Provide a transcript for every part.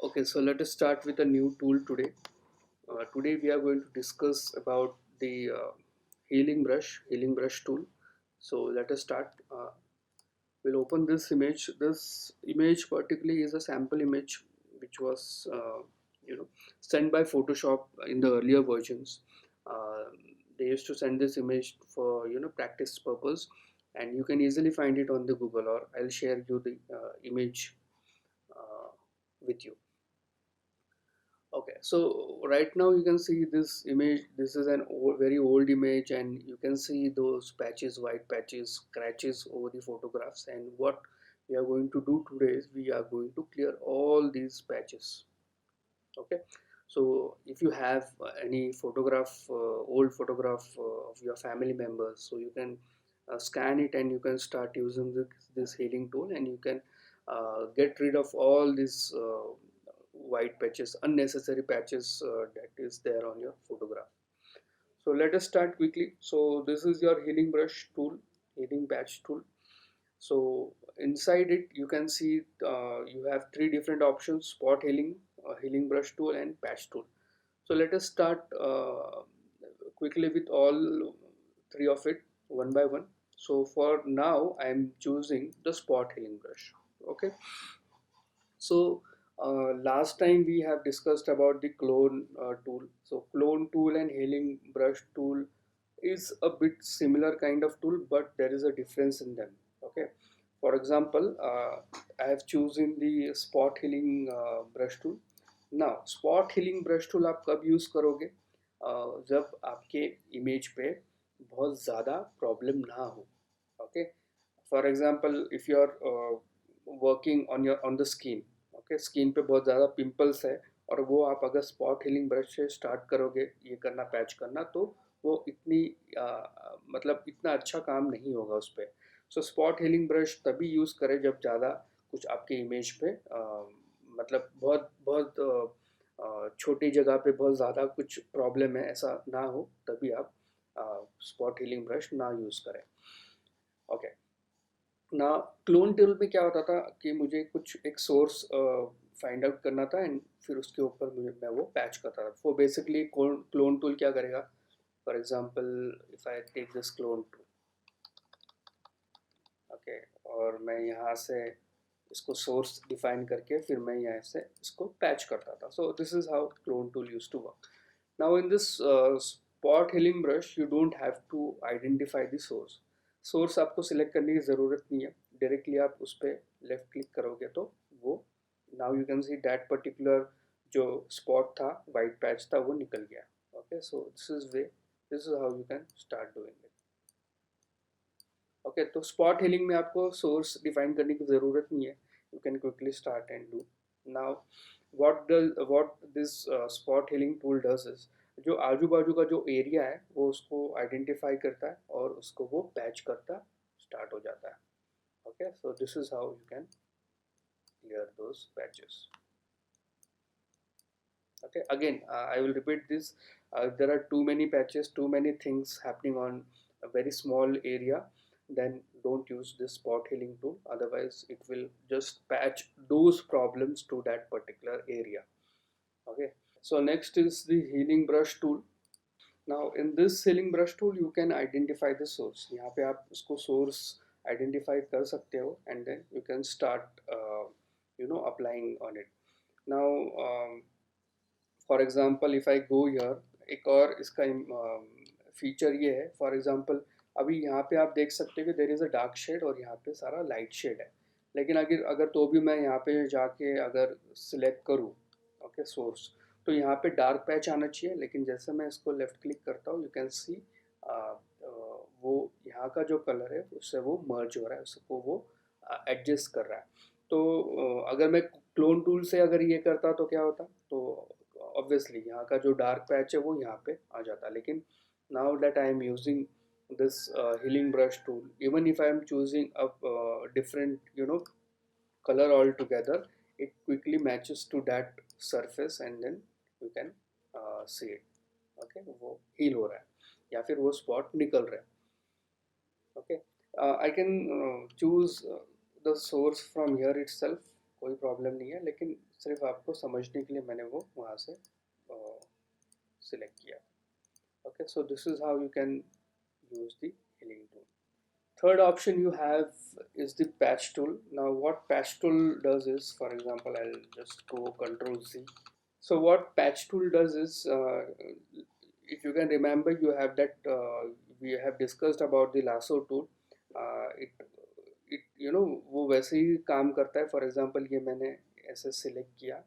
Okay, so let us start with a new tool today. Today we are going to discuss about the healing brush tool. So let us start. We'll open this image. This image particularly is a sample image which was sent by Photoshop in the earlier versions. Uh, they used to send this image for practice purpose, and you can easily find it on the Google, or I'll share you the image uh, with you. Okay, so right now you can see this image. This is an old, very old image, and you can see those patches, white patches, scratches over the photographs. And what we are going to do today is we are going to clear all these patches. Okay, so if you have any old photograph of your family members, so you can scan it and you can start using this healing tool, and you can get rid of all these white patches, unnecessary patches that is there on your photograph. So let us start quickly. So this is your healing brush tool, healing patch tool. So inside it you can see you have three different options: spot healing, healing brush tool, and patch tool. So let us start quickly with all three of it one by one. So for now I am choosing the spot healing brush. Okay, so last time we have discussed about the clone tool. So clone tool and healing brush tool is a bit similar kind of tool, but there is a difference in them. Okay, for example, I have chosen the spot healing brush tool. Now spot healing brush tool आप कब use करोगे? जब आपके image पे बहुत ज़्यादा problem ना हो. Okay, for example if you are working on the skin. Okay, skin पे बहुत ज़्यादा पिंपल्स है, और वो आप अगर स्पॉट हीलिंग ब्रश से स्टार्ट करोगे ये करना, पैच करना, तो वो मतलब इतना अच्छा काम नहीं होगा उस पर. सो स्पॉट हीलिंग ब्रश तभी यूज़ करें जब ज़्यादा कुछ आपके इमेज पे मतलब बहुत बहुत छोटी जगह पे बहुत ज़्यादा कुछ प्रॉब्लम है, ऐसा ना हो, तभी आप स्पॉट हीलिंग ब्रश ना यूज़ करें. ओके, ना क्लोन टूल में क्या होता था कि मुझे कुछ एक सोर्स फाइंड आउट करना था, एंड फिर उसके ऊपर मैं वो पैच करता था. वो बेसिकली क्लोन टूल क्या करेगा? For example, if I take this clone tool. Okay, और मैं यहाँ से इसको सोर्स डिफाइन करके फिर मैं यहाँ से इसको पैच करता था. So this is how clone tool use to work. Now in this spot healing brush you don't have to identify the source. Source आपको सिलेक्ट करने की ज़रूरत नहीं है. डायरेक्टली आप उस पर लेफ्ट क्लिक करोगे तो वो, now you can see that particular जो स्पॉट था, वाइट पैच था, वो निकल गया. Okay, so this is how you can start doing it. Okay, तो स्पॉट हीलिंग में आपको सोर्स डिफाइन करने की ज़रूरत नहीं है. You can quickly start and do. Now what this spot healing tool does is, जो आजू बाजू का जो एरिया है वो उसको आइडेंटिफाई करता है और उसको वो पैच करता स्टार्ट हो जाता है. Okay, so this is how you can clear those patches. Okay, again I will repeat this. If there are too many patches, too many things happening on a very small area, then don't use this spot healing tool, otherwise it will just patch those problems to that particular area. Okay, so next is the healing brush tool. Now in this healing brush tool you can identify the source. यहाँ पे आप उसको source identify कर सकते हो, and then you can start applying on it. Now for example if I go here, एक और इसका फीचर ये है. फॉर एग्जाम्पल अभी यहाँ पे आप देख सकते हो कि there is a dark shade और यहाँ पे सारा लाइट शेड है. लेकिन अगर अगर तो भी मैं यहाँ पे जाके अगर सिलेक्ट करूँ, ओके, सोर्स, तो यहाँ पे डार्क पैच आना चाहिए. लेकिन जैसे मैं इसको लेफ़्ट क्लिक करता हूँ, यू कैन सी वो यहाँ का जो कलर है उससे वो मर्ज हो रहा है, उसको वो एडजस्ट कर रहा है. तो अगर मैं क्लोन टूल से अगर ये करता तो क्या होता, तो ऑब्वियसली यहाँ का जो डार्क पैच है वो यहाँ पे आ जाता. लेकिन now that I am using this healing brush tool, even if I am choosing a different color altogether, it quickly matches to that surface, and then you can see it. Okay, वो heal हो रहा है या फिर वो spot निकल रहा है. Okay, I can choose the source from here itself. कोई प्रॉब्लम नहीं है, लेकिन सिर्फ आपको समझने के लिए मैंने वो वहाँ से सिलेक्ट किया. Okay, so this is how you can use the healing tool. Third option you have is the patch tool. Now what patch tool does is, for example, I'll just go Control Z. So what patch tool does is, if you can remember, you have that we have discussed about the lasso tool. It वो वैसे ही काम करता है. For example ये मैंने ऐसे select किया,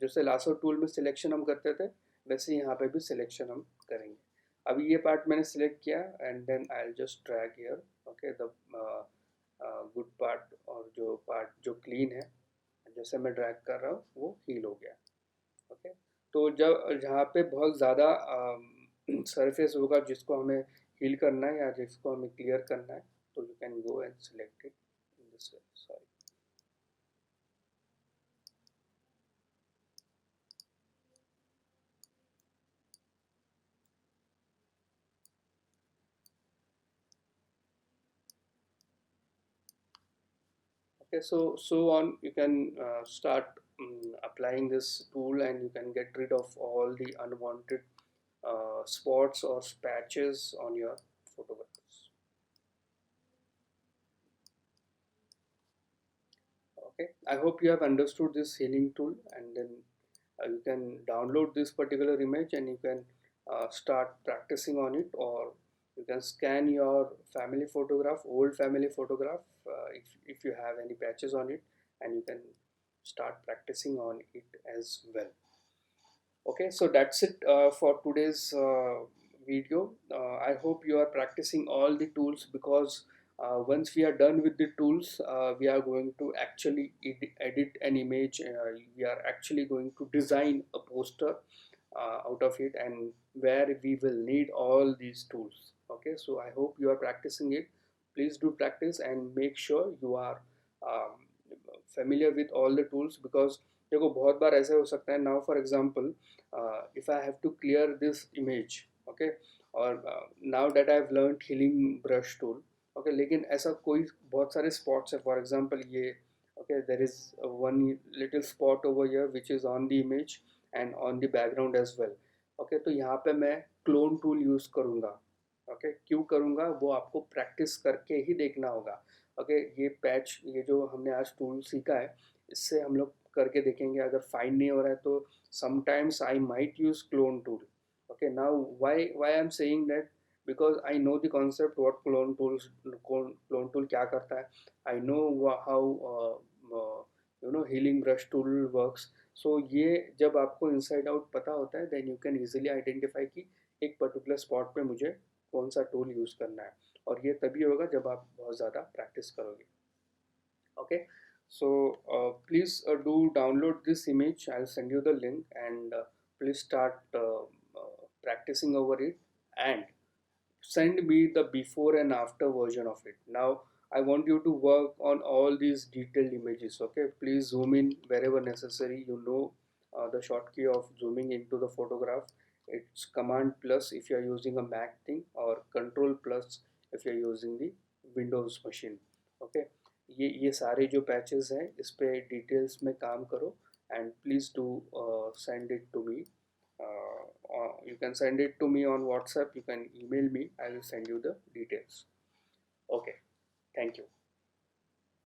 जैसे लासो टूल में सिलेक्शन हम करते थे वैसे यहाँ पे भी सिलेक्शन हम करेंगे. अभी ये पार्ट मैंने सिलेक्ट किया and then I will just drag here. Okay, the good part, और जो पार्ट जो क्लीन है, जैसे मैं ड्रैग कर रहा हूँ वो हील हो गया. ओके, तो जब जहाँ पे बहुत ज़्यादा सरफेस होगा जिसको हमें हील करना है या जिसको हमें क्लियर करना है, तो you can go and select it in this way. Sorry. Okay, so on you can start applying this tool, and you can get rid of all the unwanted spots or patches on your photographs. Okay, I hope you have understood this healing tool, and then you can download this particular image and you can start practicing on it, or you can scan your family photograph, old family photograph, if you have any patches on it, and you can start practicing on it as well. Okay, so that's it for today's video. I hope you are practicing all the tools, because once we are done with the tools, we are going to actually edit an image. We are actually going to design a poster out of it, and where we will need all these tools. Okay, so I hope you are practicing it. Please do practice and make sure you are um, familiar with all the tools, because देखो बहुत बार ऐसे हो सकता है. Now for example, if I have to clear this image, okay, और now that I have learned healing brush tool, okay, लेकिन ऐसा कोई बहुत सारे spots है. For example, ये okay, there is one little spot over here which is on the image and on the background as well. Okay, तो यहाँ पे मैं clone tool use करूँगा. ओके, क्यों करूँगा वो आपको प्रैक्टिस करके ही देखना होगा. ओके, ये पैच, ये जो हमने आज टूल सीखा है, इससे हम लोग करके देखेंगे. अगर फाइन नहीं हो रहा है तो sometimes I might use clone tool. Okay, now why I am saying that, because I know the concept what clone tool क्या करता है. I know how healing brush tool works. So ये जब आपको इनसाइड आउट पता होता है, then you can easily identify कि एक पर्टिकुलर स्पॉट पे मुझे कौन सा टूल यूज़ करना है. और ये तभी होगा जब आप बहुत ज़्यादा प्रैक्टिस करोगे. Okay, so please do download this image. I'll send you the link, and please start practicing over it, and send me the before and after version of it. Now I want you to work on all these detailed images. Okay, please zoom in wherever necessary. The shortcut of zooming into the photograph. It's command plus if you are using a Mac thing, or control plus if you are using the Windows machine. Okay, ये सारे जो patches हैं इस पे details में काम करो, and please do send it to me. You can send it to me on WhatsApp, you can email me, I will send you the details. Okay, thank you.